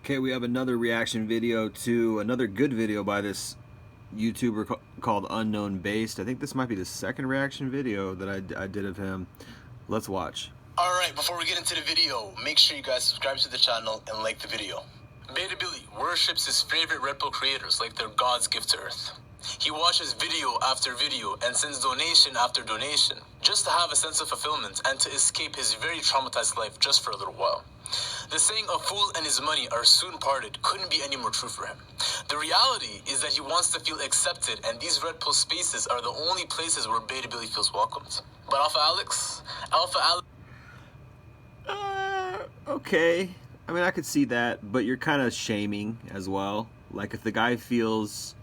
Okay, we have another reaction video to another good video by this YouTuber called Unknown Based. I think this might be the second reaction video that I did of him. Let's watch. Alright, before we get into the video, make sure you guys subscribe to the channel and like the video. Beta Billy worships his favorite Red Pill creators like they're God's gift to Earth. He watches video after video and sends donation after donation just to have a sense of fulfillment and to escape his very traumatized life just for a little while. The saying "a fool and his money are soon parted" couldn't be any more true for him. The reality is that he wants to feel accepted, and these Red Pill spaces are the only places where Beta Billy feels welcomed. But Alpha Alex... Okay. I mean, I could see that, but you're kind of shaming as well. Like, if the guy feels,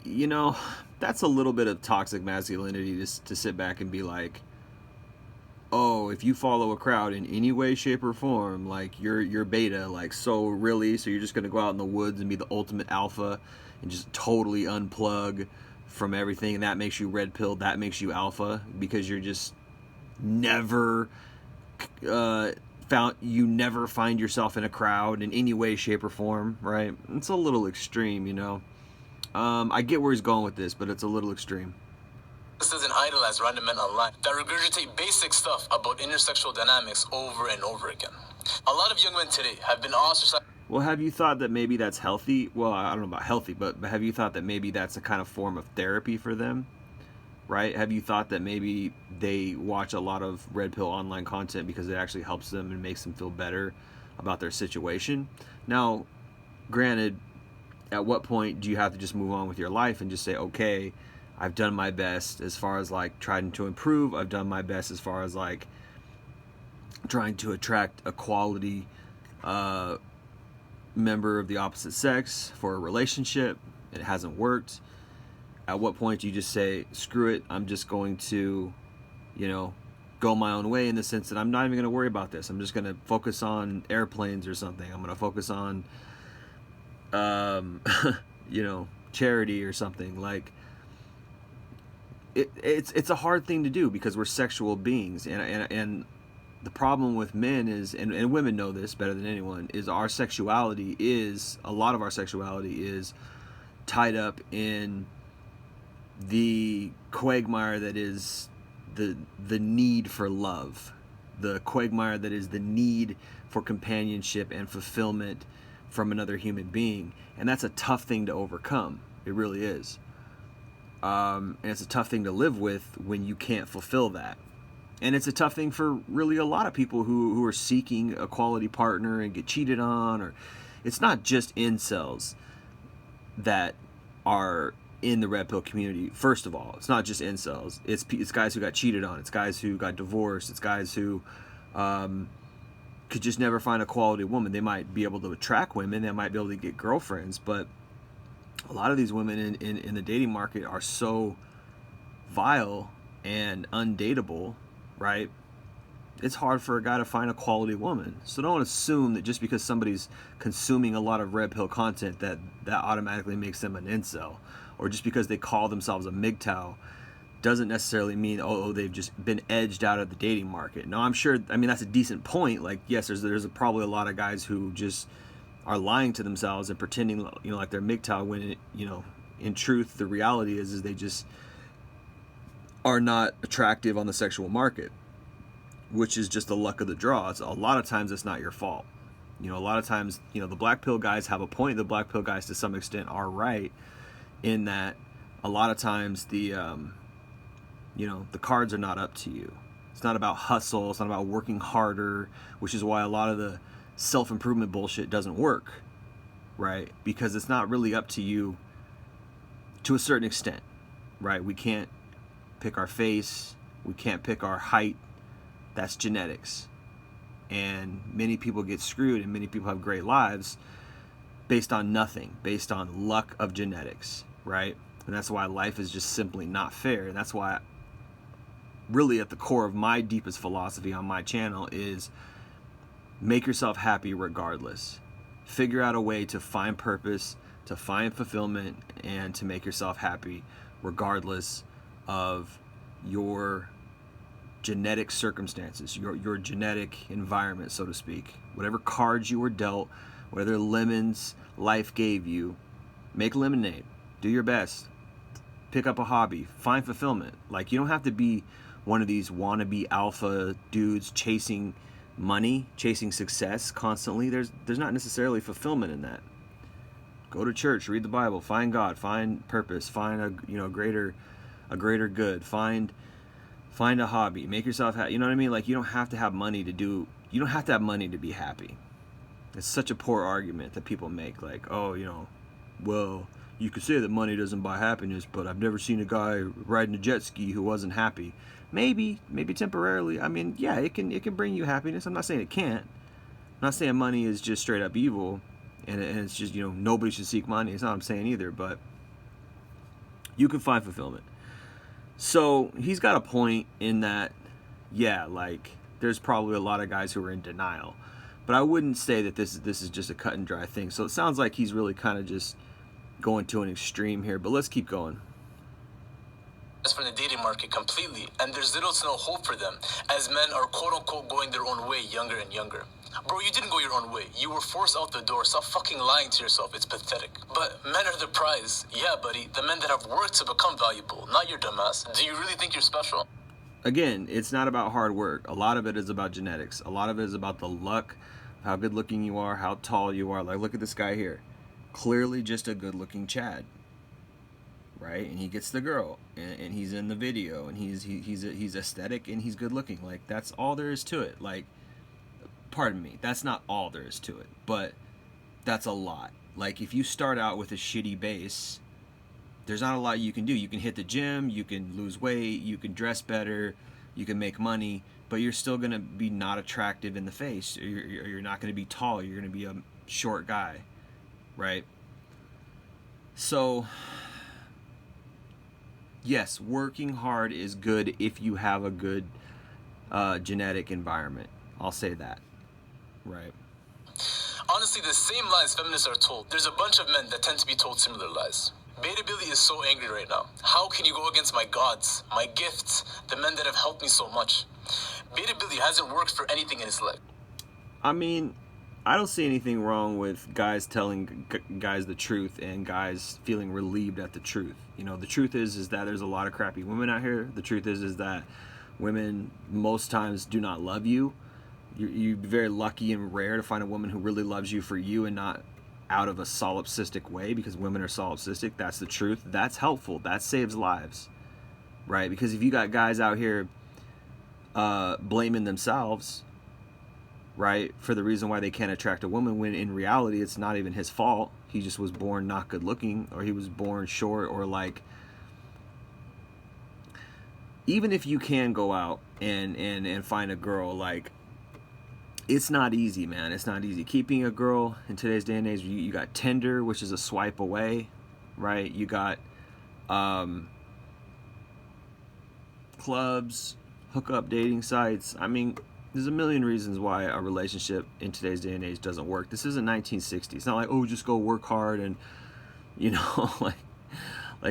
you know, that's a little bit of toxic masculinity to sit back and be like, oh, if you follow a crowd in any way, shape, or form, like, you're beta. Like, so really? So you're just going to go out in the woods and be the ultimate alpha and just totally unplug from everything, and that makes you red pill, that makes you alpha, because you're just never you never find yourself in a crowd in any way, shape, or form, right? It's a little extreme, you know. I get where he's going with this, but it's a little extreme. This is an idol as random men online that regurgitate basic stuff about intersexual dynamics over and over again. A lot of young men today have been ostracized. Well, have you thought that maybe that's healthy? Well, I don't know about healthy, but have you thought that maybe that's a kind of form of therapy for them? Right? Have you thought that maybe they watch a lot of Red Pill online content because it actually helps them and makes them feel better about their situation? Now, granted, at what point do you have to just move on with your life and just say, okay, I've done my best as far as like trying to improve. I've done my best as far as like trying to attract a quality member of the opposite sex for a relationship. It hasn't worked. At what point do you just say, screw it, I'm just going to, you know, go my own way, in the sense that I'm not even going to worry about this. I'm just going to focus on airplanes or something. I'm going to focus on, you know, charity or something. Like, it's a hard thing to do because we're sexual beings. And the problem with men is, and women know this better than anyone, is a lot of our sexuality is tied up in the quagmire that is the need for love, the quagmire that is the need for companionship and fulfillment from another human being. And that's a tough thing to overcome. It really is. And it's a tough thing to live with when you can't fulfill that. And it's a tough thing for really a lot of people who are seeking a quality partner and get cheated on. Or it's not just incels that are in the Red Pill community. First of all, it's not just incels. It's guys who got cheated on. It's guys who got divorced. It's guys who could just never find a quality woman. They might be able to attract women. They might be able to get girlfriends. But a lot of these women in the dating market are so vile and undateable, right? It's hard for a guy to find a quality woman. So don't assume that just because somebody's consuming a lot of Red Pill content that automatically makes them an incel. Or just because they call themselves a MGTOW doesn't necessarily mean, oh, they've just been edged out of the dating market. No, I'm sure, I mean, that's a decent point. Like, yes, there's probably a lot of guys who just are lying to themselves and pretending, you know, like they're MGTOW, when, you know, in truth, the reality is they just are not attractive on the sexual market, which is just the luck of the draw. It's, a lot of times it's not your fault. You know, a lot of times, you know, the black pill guys have a point. The black pill guys to some extent are right, in that a lot of times the, you know, the cards are not up to you. It's not about hustle. It's not about working harder, which is why a lot of the self-improvement bullshit doesn't work, right? Because it's not really up to you to a certain extent, right? We can't pick our face. We can't pick our height. That's genetics. And many people get screwed, and many people have great lives based on nothing, based on luck of genetics, right? And that's why life is just simply not fair. And that's why, really, at the core of my deepest philosophy on my channel is make yourself happy regardless. Figure out a way to find purpose, to find fulfillment, and to make yourself happy regardless of your genetic circumstances, your genetic environment, so to speak. whatever cards you were dealt, whatever lemons life gave you, make lemonade. Do your best. Pick up a hobby. Find fulfillment. Like, you don't have to be one of these wannabe alpha dudes chasing money, chasing success constantly. There's not necessarily fulfillment in that. Go to church, read the Bible, find God, find purpose, find a greater good, find a hobby, make yourself happy. You know what I mean? Like, you don't have to have money to be happy. It's such a poor argument that people make, like, oh, well, you could say that money doesn't buy happiness, but I've never seen a guy riding a jet ski who wasn't happy. Maybe temporarily. I mean, yeah, it can bring you happiness. I'm not saying it can't. I'm not saying money is just straight up evil, and it's just, nobody should seek money. It's not what I'm saying either, but you can find fulfillment. So he's got a point in that, yeah, like, there's probably a lot of guys who are in denial, but I wouldn't say that this is just a cut and dry thing. So it sounds like he's really kind of just going to an extreme here, but let's keep going. From the dating market completely, and there's little to no hope for them, as men are quote-unquote going their own way younger and younger. Bro, you didn't go your own way. You were forced out the door. Stop fucking lying to yourself. It's pathetic. But men are the prize. Yeah, buddy. The men that have worked to become valuable, not your dumbass. Do you really think you're special? Again, it's not about hard work. A lot of it is about genetics. A lot of it is about the luck, how good looking you are, how tall you are. Like, look at this guy here. Clearly just a good looking Chad. Right? And he gets the girl, and he's in the video, and he's aesthetic, and he's good looking. Like, that's all there is to it. Like, pardon me, that's not all there is to it, but that's a lot. Like, if you start out with a shitty base, there's not a lot you can do. You can hit the gym, you can lose weight, you can dress better, you can make money, but you're still gonna be not attractive in the face. You're not gonna be tall. You're gonna be a short guy, right? So yes, working hard is good if you have a good genetic environment. I'll say that, right? Honestly, the same lies feminists are told. There's a bunch of men that tend to be told similar lies. Beta Billy is so angry right now. How can you go against my gods, my gifts, the men that have helped me so much? Beta Billy hasn't worked for anything in his life. I mean, I don't see anything wrong with guys telling guys the truth and guys feeling relieved at the truth. The truth is that there's a lot of crappy women out here. The truth is that women most times do not love you. You'd be very lucky and rare to find a woman who really loves you for you and not out of a solipsistic way, because women are solipsistic. That's the truth. That's helpful. That saves lives, right? Because if you got guys out here blaming themselves, right, for the reason why they can't attract a woman, when in reality it's not even his fault. He just was born not good looking, or he was born short, or like, even if you can go out and find a girl, like, it's not easy, man. It's not easy. Keeping a girl in today's day and age, you got Tinder, which is a swipe away, right? You got clubs, hookup dating sites. I mean, there's a million reasons why a relationship in today's day and age doesn't work. This isn't 1960s. It's not like, oh, just go work hard and, like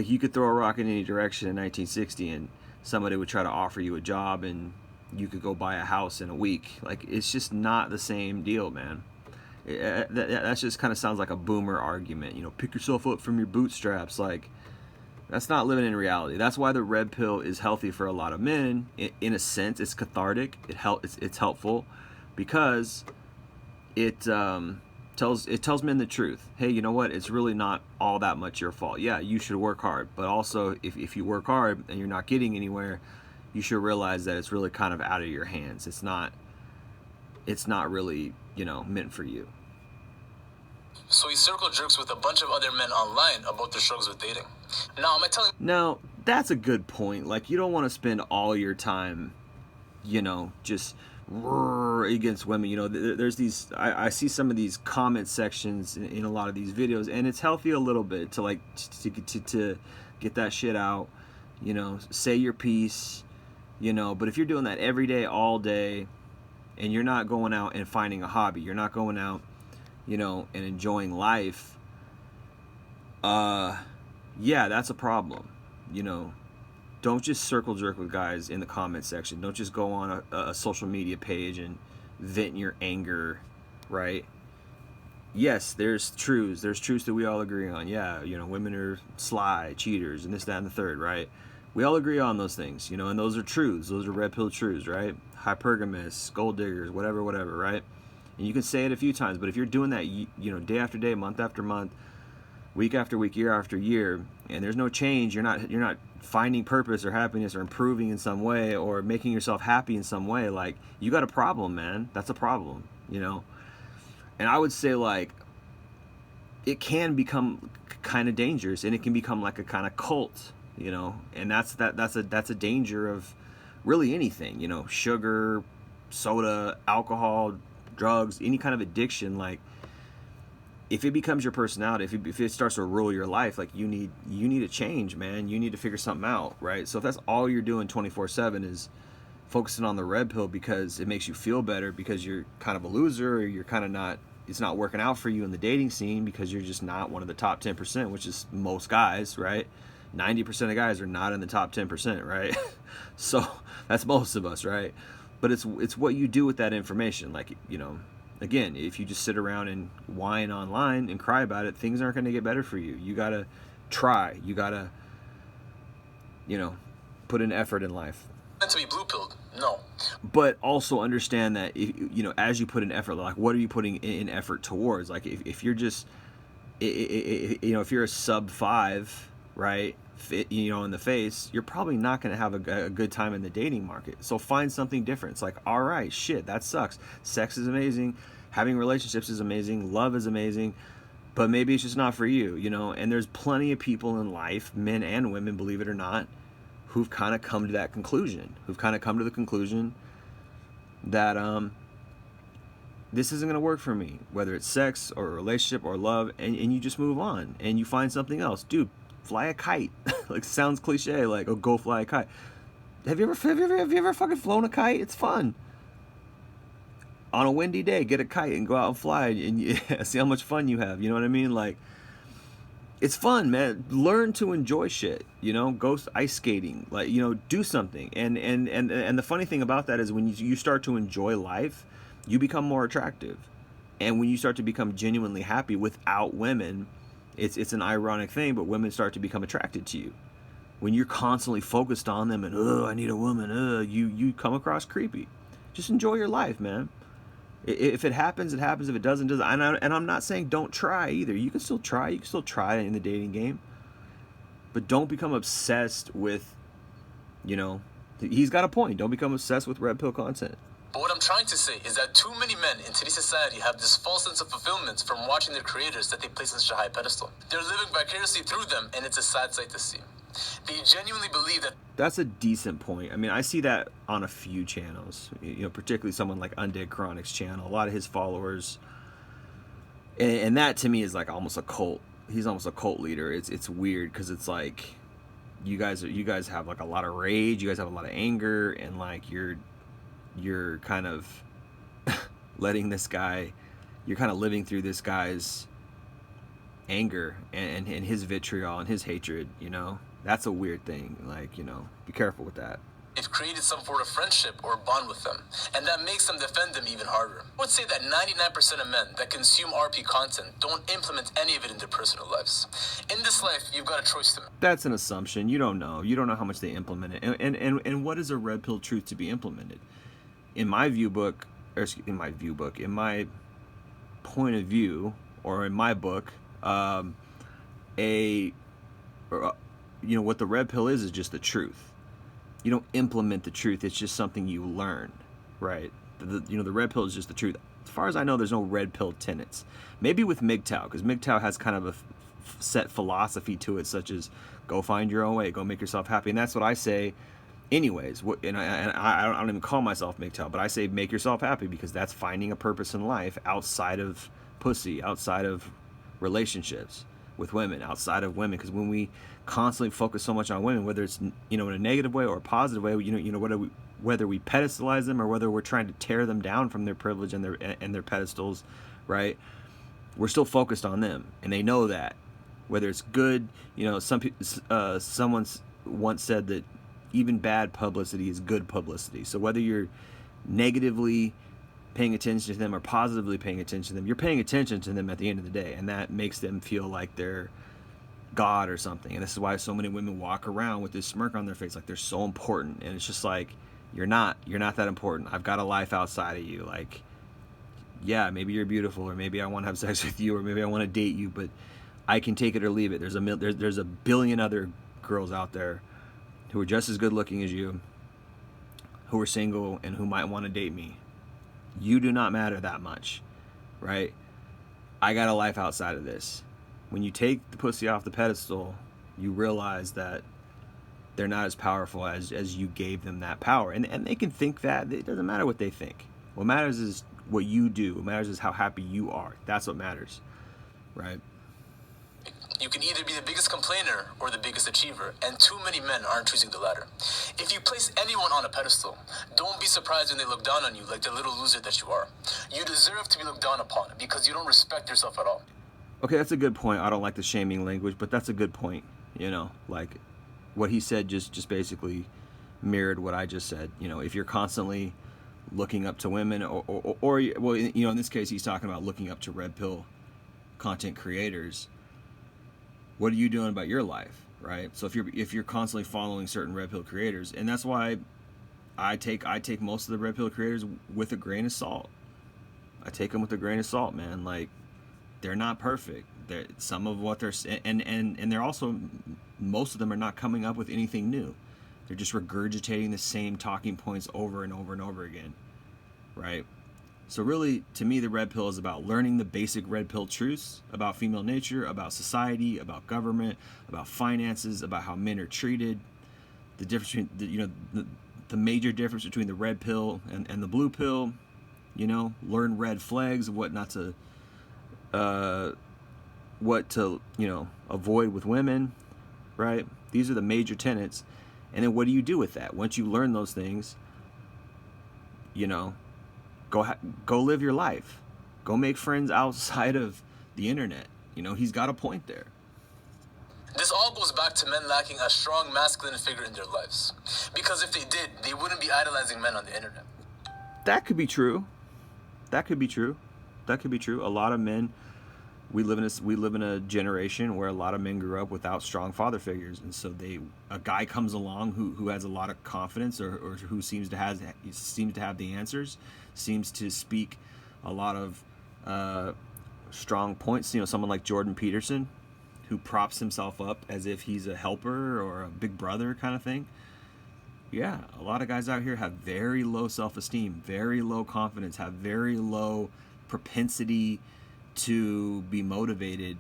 you could throw a rock in any direction in 1960 and somebody would try to offer you a job and you could go buy a house in a week. Like, it's just not the same deal, man. That just kind of sounds like a boomer argument. Pick yourself up from your bootstraps. Like, that's not living in reality. That's why the red pill is healthy for a lot of men. In a sense, it's cathartic. It's helpful because it tells men the truth. Hey, you know what? It's really not all that much your fault. Yeah, you should work hard, but also if you work hard and you're not getting anywhere, you should realize that it's really kind of out of your hands. It's not really, meant for you. So he circle jerks with a bunch of other men online about their struggles with dating. Now, am I telling... Now, that's a good point. Like, you don't want to spend all your time, just against women. There's these... I see some of these comment sections in a lot of these videos, and it's healthy a little bit to, like, to get that shit out. Say your piece. But if you're doing that every day, all day, and you're not going out and finding a hobby, you're not going out, and enjoying life, yeah, that's a problem. Don't just circle jerk with guys in the comment section. Don't just go on a social media page and vent your anger right? Yes, there's truths that we all agree on. Yeah, you know, women are sly cheaters and this, that, and the third, right? We all agree on those things, you know, and those are truths. Those are red pill truths, right? Hypergamists, gold diggers, whatever, right? And you can say it a few times, but if you're doing that, you know, day after day, month after month, week after week, year after year, and there's no change, you're not finding purpose or happiness or improving in some way or making yourself happy in some way, like, you got a problem, man. That's a problem, you know. And I would say, like, it can become kind of dangerous, and it can become like a kind of cult, you know. And that's a danger of really anything, you know, sugar, soda, alcohol, drugs, any kind of addiction. Like, if it becomes your personality, if it starts to rule your life, like, you need a change, man. You need to figure something out, right? So if that's all you're doing 24/7 is focusing on the red pill because it makes you feel better, because you're kind of a loser, or you're kind of not, it's not working out for you in the dating scene because you're just not one of the top 10%, which is most guys, right? 90% of guys are not in the top 10%, right? So that's most of us, right? But it's what you do with that information. Like, you know, again, if you just sit around and whine online and cry about it, things aren't going to get better for you. You got to try. You got to, you know, put in effort in life. Meant to be blue pilled? No. But also understand that, if, you know, as you put in effort, like, what are you putting in effort towards? Like, if you're just, you know, if you're a sub 5, right, fit, you know, in the face, you're probably not going to have a good time in the dating market. So find something different. It's like, all right, shit, that sucks. Sex is amazing. Having relationships is amazing. Love is amazing. But maybe it's just not for you, you know. And there's plenty of people in life, men and women, believe it or not, who've kind of come to that conclusion, who've kind of come to the conclusion that this isn't going to work for me, whether it's sex or a relationship or love, and you just move on and you find something else. Dude, fly a kite. Like, sounds cliche, like, oh, go fly a kite. Have you ever fucking flown a kite? It's fun. On a windy day, get a kite and go out and fly, and yeah, see how much fun you have. You know what I mean? Like, it's fun, man. Learn to enjoy shit, you know. Go ice skating, like, you know, do something. And the funny thing about that is when you start to enjoy life, you become more attractive. And when you start to become genuinely happy without women, it's an ironic thing, but women start to become attracted to you. When you're constantly focused on them and, oh, I need a woman, you come across creepy. Just enjoy your life, man. If it happens, it happens. If it doesn't, it doesn't. And I'm not saying don't try either. You can still try. You can still try in the dating game. But don't become obsessed with, you know, he's got a point. Don't become obsessed with red pill content. But what I'm trying to say is that too many men in today's society have this false sense of fulfillment from watching their creators that they place on such a high pedestal. They're living vicariously through them, and it's a sad sight to see. They genuinely believe that... That's a decent point. I mean, I see that on a few channels, you know, particularly someone like Undead Chronic's channel. A lot of his followers, and that to me is like almost a cult. He's almost a cult leader. It's weird because it's like you guys have like a lot of rage, you guys have a lot of anger, and like you're kind of letting this guy, you're kind of living through this guy's anger and his vitriol and his hatred, you know. That's a weird thing. Like, you know, be careful with that. They've created some sort of friendship or bond with them, and that makes them defend them even harder. I would say that 99% of men that consume RP content don't implement any of it in their personal lives. In this life, you've got a choice to make. That's an assumption. You don't know. You don't know how much they implement it. And what is a red pill truth to be implemented? In my in my point of view, or in my book, you know, what the red pill is just the truth. You don't implement the truth. It's just something you learn, right? You know, the red pill is just the truth. As far as I know, there's no red pill tenets. Maybe with MGTOW, because MGTOW has kind of a set philosophy to it, such as go find your own way, go make yourself happy. And that's what I say anyways. And I don't even call myself MGTOW, but I say make yourself happy, because that's finding a purpose in life outside of pussy, outside of relationships with women, outside of women. Because when we constantly focus so much on women, whether it's, you know, in a negative way or a positive way, you know whether we pedestalize them or whether we're trying to tear them down from their privilege and their pedestals, right? We're still focused on them, and they know that. Whether it's good, you know, someone once said that even bad publicity is good publicity. So whether you're negatively paying attention to them or positively paying attention to them, you're paying attention to them at the end of the day, and that makes them feel like they're God or something. And this is why so many women walk around with this smirk on their face, like they're so important. And it's just like, you're not that important. I've got a life outside of you. Like, yeah, maybe you're beautiful, or maybe I want to have sex with you, or maybe I want to date you, but I can take it or leave it. There's a billion other girls out there who are just as good looking as you, who are single and who might want to date me. You do not matter that much, right? I got a life outside of this. When you take the pussy off the pedestal, you realize that they're not as powerful as you gave them that power. And they can think that. It doesn't matter what they think. What matters is what you do. What matters is how happy you are. That's what matters, right? You can either be the biggest complainer or the biggest achiever, and too many men aren't choosing the latter. If you place anyone on a pedestal, don't be surprised when they look down on you like the little loser that you are. You deserve to be looked down upon because you don't respect yourself at all. Okay, that's a good point. I don't like the shaming language, but that's a good point. Like what he said just basically mirrored what I just said. If you're constantly looking up to women, or well, in this case, he's talking about looking up to red pill content creators. What are you doing about your life, right? So if you're constantly following certain red pill creators, and that's why I take most of the red pill creators with a grain of salt. I take them with a grain of salt, man. Like, they're not perfect. Some of what they're and they're also, most of them are not coming up with anything new. They're just regurgitating the same talking points over and over and over again, right? So really, to me, the red pill is about learning the basic red pill truths about female nature, about society, about government, about finances, about how men are treated, the difference between the major difference between the red pill and the blue pill. Learn red flags, what to avoid with women, right? These are the major tenets. And then what do you do with that? Once you learn those things, go live your life. Go make friends outside of the internet. He's got a point there. This all goes back to men lacking a strong masculine figure in their lives. Because if they did, they wouldn't be idolizing men on the internet. That could be true. That could be true. A lot of men, we live in a generation where a lot of men grew up without strong father figures, and so a guy comes along who has a lot of confidence, or who seems to have the answers, seems to speak a lot of strong points. Someone like Jordan Peterson, who props himself up as if he's a helper or a big brother kind of thing. Yeah, a lot of guys out here have very low self-esteem, very low confidence, have very low propensity to be motivated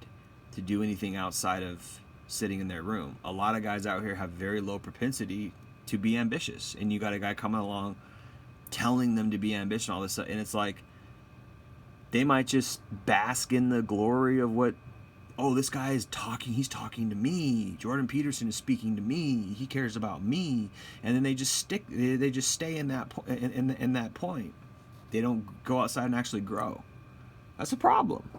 to do anything outside of sitting in their room. A lot of guys out here have very low propensity to be ambitious, and you got a guy coming along telling them to be ambitious and all this stuff, and it's like they might just bask in the glory of what, oh, this guy is talking, he's talking to me, Jordan Peterson is speaking to me, he cares about me, and then they just stay in that in that point. They don't go outside and actually grow. That's a problem.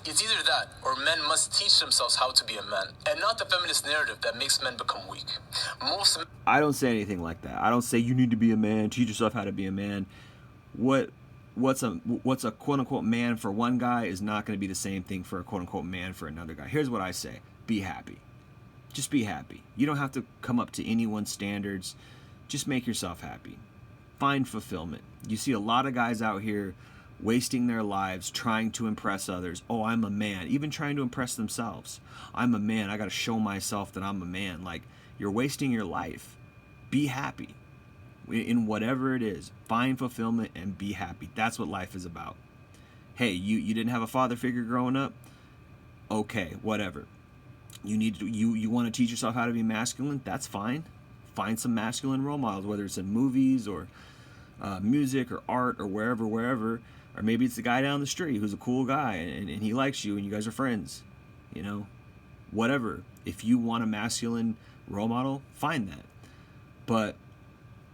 It's either that, or men must teach themselves how to be a man, and not the feminist narrative that makes men become weak. I don't say anything like that. I don't say you need to be a man, teach yourself how to be a man. What's a quote-unquote man for one guy is not going to be the same thing for a quote-unquote man for another guy. Here's what I say. Be happy. Just be happy. You don't have to come up to anyone's standards. Just make yourself happy. Find fulfillment. You see a lot of guys out here wasting their lives trying to impress others. Oh, I'm a man. Even trying to impress themselves. I'm a man. I got to show myself that I'm a man. Like, you're wasting your life. Be happy. In whatever it is, find fulfillment and be happy. That's what life is about. Hey, you didn't have a father figure growing up? Okay, whatever. You want to teach yourself how to be masculine? That's fine. Find some masculine role models, whether it's in movies or music or art or wherever, or maybe it's the guy down the street who's a cool guy and he likes you and you guys are friends, whatever. If you want a masculine role model, find that. But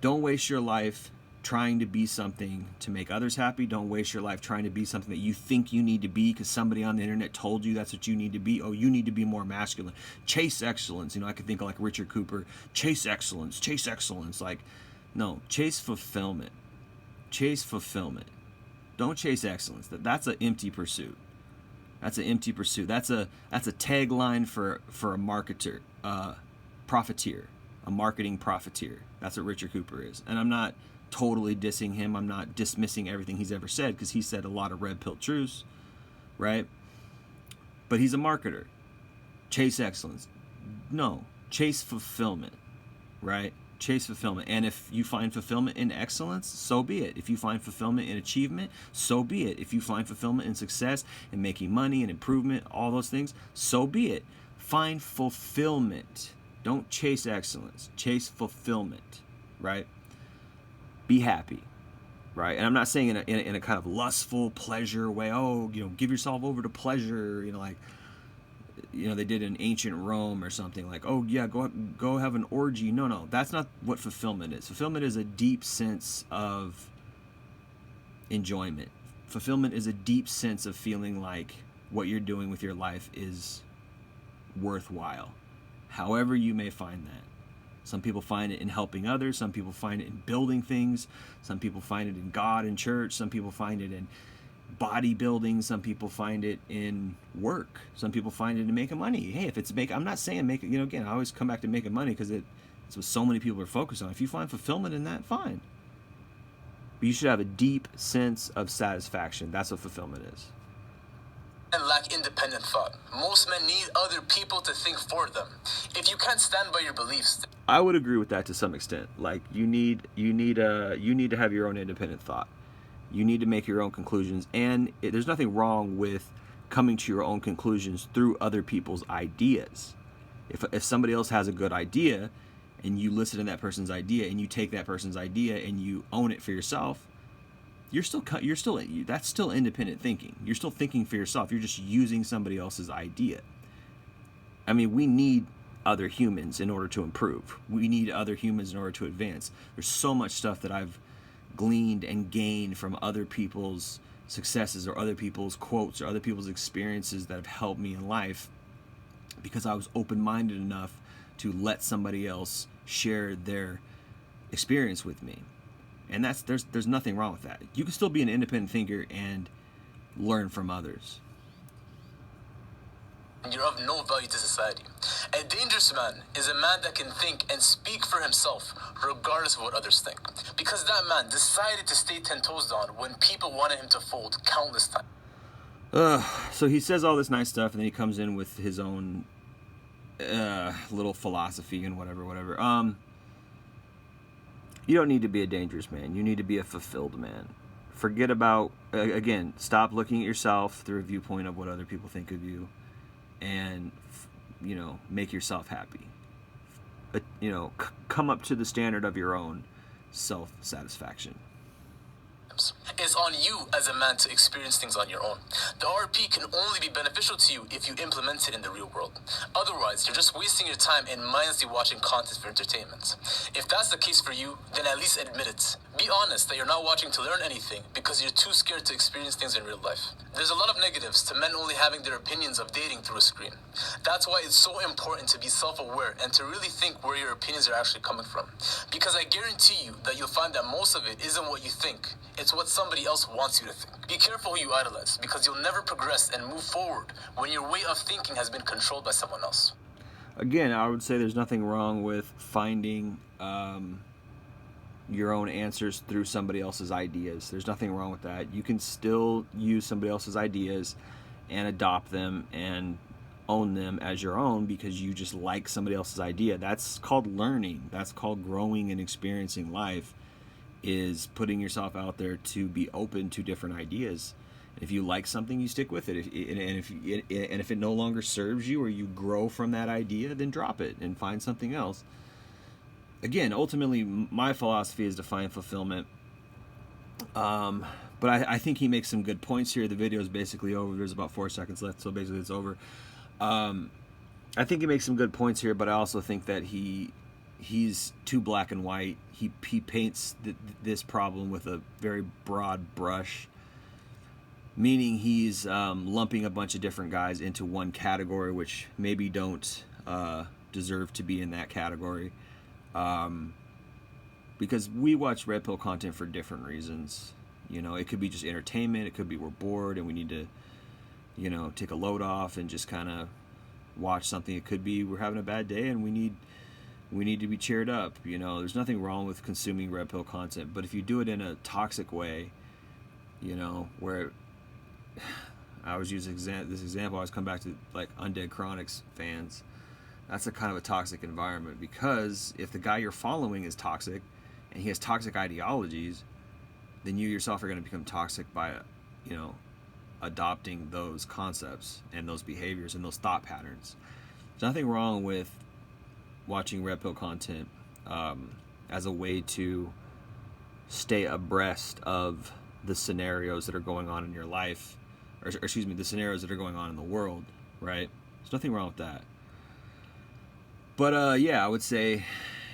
don't waste your life trying to be something to make others happy. Don't waste your life trying to be something that you think you need to be because somebody on the internet told you that's what you need to be. Oh, you need to be more masculine. Chase excellence. I could think of like Richard Cooper. Chase excellence. Like, no, chase fulfillment. Chase fulfillment. Don't chase excellence. That's an empty pursuit. That's an empty pursuit. That's a tagline for a marketer, profiteer, a marketing profiteer. That's what Richard Cooper is. And I'm not totally dissing him. I'm not dismissing everything he's ever said, because he said a lot of red pill truths, right? But he's a marketer. Chase excellence. No, chase fulfillment, right? Chase fulfillment. And if you find fulfillment in excellence, so be it. If you find fulfillment in achievement, so be it. If you find fulfillment in success and making money and improvement, all those things, so be it. Find fulfillment. Don't chase excellence. Chase fulfillment, right? Be happy, right? And I'm not saying in a kind of lustful pleasure way. Oh, give yourself over to pleasure. Like, they did in ancient Rome or something, like, oh yeah, go have an orgy. No, that's not what fulfillment is. Fulfillment is a deep sense of enjoyment. Fulfillment is a deep sense of feeling like what you're doing with your life is worthwhile, however you may find that. Some people find it in helping others. Some people find it in building things. Some people find it in God and church. Some people find it in bodybuilding. Some people find it in work. Some people find it in making money. Hey, if it's I'm not saying make it, again, I always come back to making money because it's what so many people are focused on. If you find fulfillment in that, fine. But you should have a deep sense of satisfaction. That's what fulfillment is. And lack independent thought. Most men need other people to think for them. If you can't stand by your beliefs, I would agree with that to some extent. Like, you need to have your own independent thought. You need to make your own conclusions, and there's nothing wrong with coming to your own conclusions through other people's ideas. If somebody else has a good idea, and you listen to that person's idea, and you take that person's idea and you own it for yourself, that's still independent thinking. You're still thinking for yourself. You're just using somebody else's idea. I mean, we need other humans in order to improve. We need other humans in order to advance. There's so much stuff that I've gleaned and gained from other people's successes or other people's quotes or other people's experiences that have helped me in life, because I was open-minded enough to let somebody else share their experience with me. And there's nothing wrong with that. You can still be an independent thinker and learn from others. you're of no value to society. A dangerous man is a man that can think and speak for himself, regardless of what others think. Because that man decided to stay 10 toes down when people wanted him to fold countless times. So he says all this nice stuff, and then he comes in with his own little philosophy and whatever. You don't need to be a dangerous man. You need to be a fulfilled man. Forget about, again, stop looking at yourself through a viewpoint of what other people think of you, and, make yourself happy. But, come up to the standard of your own self-satisfaction. It's on you as a man to experience things on your own. The RP can only be beneficial to you if you implement it in the real world. Otherwise, you're just wasting your time and mindlessly watching content for entertainment. If that's the case for you, then at least admit it. Be honest that you're not watching to learn anything because you're too scared to experience things in real life. There's a lot of negatives to men only having their opinions of dating through a screen. That's why it's so important to be self-aware and to really think where your opinions are actually coming from. Because I guarantee you that you'll find that most of it isn't what you think. It's what somebody else wants you to think. Be careful who you idolize, because you'll never progress and move forward when your way of thinking has been controlled by someone else. Again, I would say there's nothing wrong with finding your own answers through somebody else's ideas. There's nothing wrong with that. You can still use somebody else's ideas and adopt them and own them as your own because you just like somebody else's idea. That's called learning. That's called growing and experiencing life, is putting yourself out there to be open to different ideas. If you like something, you stick with it. If it no longer serves you, or you grow from that idea, then drop it and find something else. Again, ultimately, my philosophy is to find fulfillment. But I think he makes some good points here. The video is basically over. There's about 4 seconds left, so basically it's over. I think he makes some good points here, but I also think that he's too black and white. He paints this problem with a very broad brush, meaning he's lumping a bunch of different guys into one category, which maybe don't deserve to be in that category. Because we watch red pill content for different reasons. You know, it could be just entertainment. It could be we're bored and we need to, you know, take a load off and just kind of watch something. It could be we're having a bad day and we need to be cheered up. You know, there's nothing wrong with consuming red pill content, but if you do it in a toxic way, you know, where I was using this example, I was come back to like Undead Chronics fans. That's a kind of a toxic environment, because if the guy you're following is toxic and he has toxic ideologies, then you yourself are going to become toxic by, you know, adopting those concepts and those behaviors and those thought patterns. There's nothing wrong with watching red pill content as a way to stay abreast of the scenarios that are going on in your life, or excuse me, the scenarios that are going on in the world, right? There's nothing wrong with that. But yeah, I would say,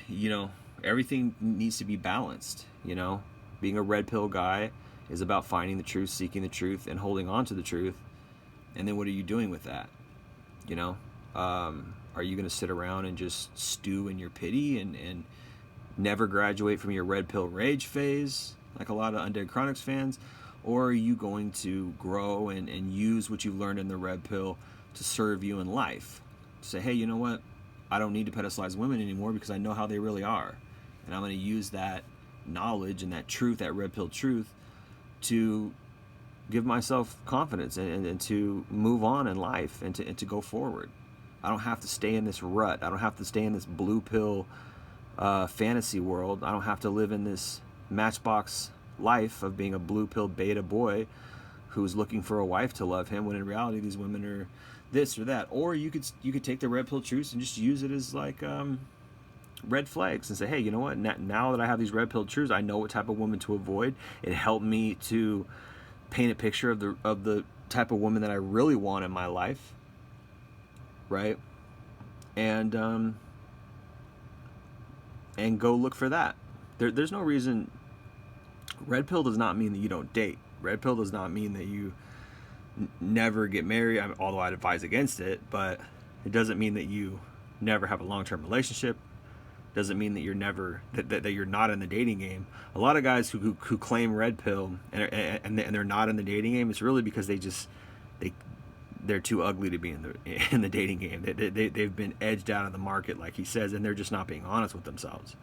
you know, everything needs to be balanced. You know, being a red pill guy is about finding the truth, seeking the truth, and holding on to the truth. And then what are you doing with that? You know, are you going to sit around and just stew in your pity and never graduate from your red pill rage phase, like a lot of Undead Chronics fans? Or are you going to grow and use what you've learned in the red pill to serve you in life? Say, hey, you know what? I don't need to pedestalize women anymore because I know how they really are. And I'm going to use that knowledge and that truth, that red pill truth, to give myself confidence and to move on in life and to go forward. I don't have to stay in this rut. I don't have to stay in this blue pill fantasy world. I don't have to live in this Matchbox life of being a blue pill beta boy who's looking for a wife to love him, when in reality these women are this or that. Or you could take the red pill truths and just use it as like red flags and say, hey, you know what, now that I have these red pill truths, I know what type of woman to avoid. It helped me to paint a picture of the type of woman that I really want in my life, right? And go look for that. There's no reason. Red pill does not mean that you don't date. Red pill does not mean that you never get married, although I'd advise against it. But it doesn't mean that you never have a long-term relationship. Doesn't mean that you're never that you're not in the dating game. A lot of guys who claim red pill and they're not in the dating game, it's really because they're too ugly to be in the dating game. They've been edged out of the market, like he says, and they're just not being honest with themselves,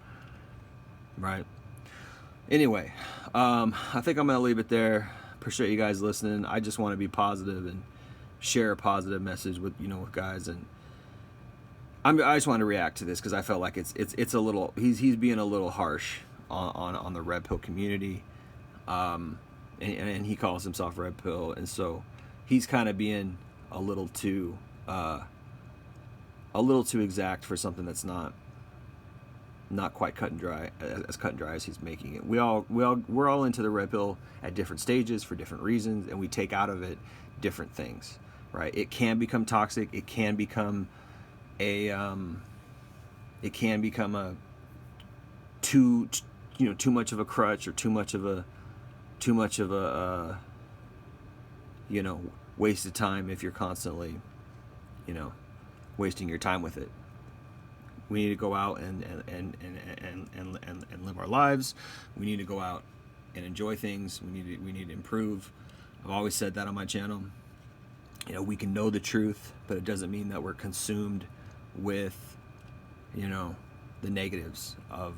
right? Anyway, I think I'm gonna leave it there. Appreciate you guys listening. I just want to be positive and share a positive message with guys, and I just want to react to this because I felt like it's a little, he's being a little harsh on the red pill community, and he calls himself red pill, and so he's kind of being a little too exact for something that's not quite cut and dry, as cut and dry as he's making it. We're all into the red pill at different stages for different reasons, and we take out of it different things, right? It can become toxic. It can become a too much of a crutch, or too much of a wasted time if you're constantly wasting your time with it. We need to go out and live our lives. We need to go out and enjoy things. We need to improve. I've always said that on my channel. We can know the truth, but it doesn't mean that we're consumed with the negatives of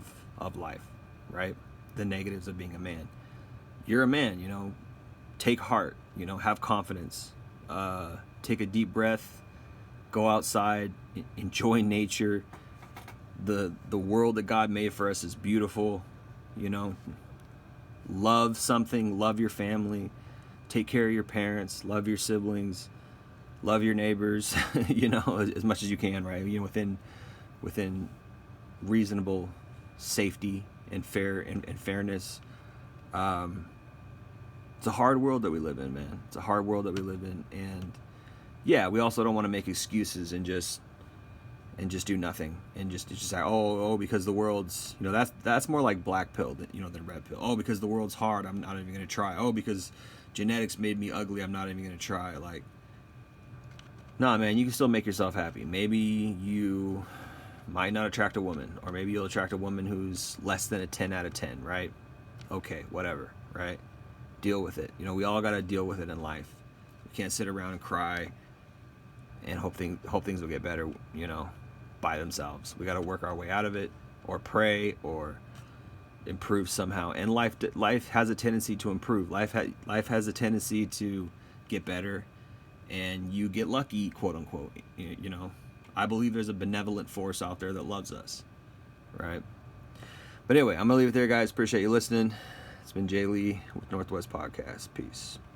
life, right? The negatives of being a man. You're a man, take heart, have confidence, take a deep breath, go outside, enjoy nature. The world that God made for us is beautiful. Love something, love your family, take care of your parents, love your siblings, love your neighbors, as much as you can, right? Within reasonable safety and fairness. It's a hard world that we live in, man. It's a hard world that we live in, and yeah, we also don't want to make excuses and just do nothing and just say, oh, because the world's, that's more like black pill than red pill. Oh, because the world's hard, I'm not even going to try. Oh, because genetics made me ugly, I'm not even going to try. Like, nah, man, you can still make yourself happy. Maybe you might not attract a woman, or maybe you'll attract a woman who's less than a 10 out of 10, right? Okay, whatever, right? deal with it. You know, we all got to deal with it in life. We can't sit around and cry and hope things will get better, you know, by themselves. We got to work our way out of it, or pray, or improve somehow. And life has a tendency to improve. Life has a tendency to get better, and you get lucky, quote unquote. You know, I believe there's a benevolent force out there that loves us, right? But anyway, I'm gonna leave it there, guys. Appreciate you listening. It's been Jay Lee with Northwest Podcast. Peace.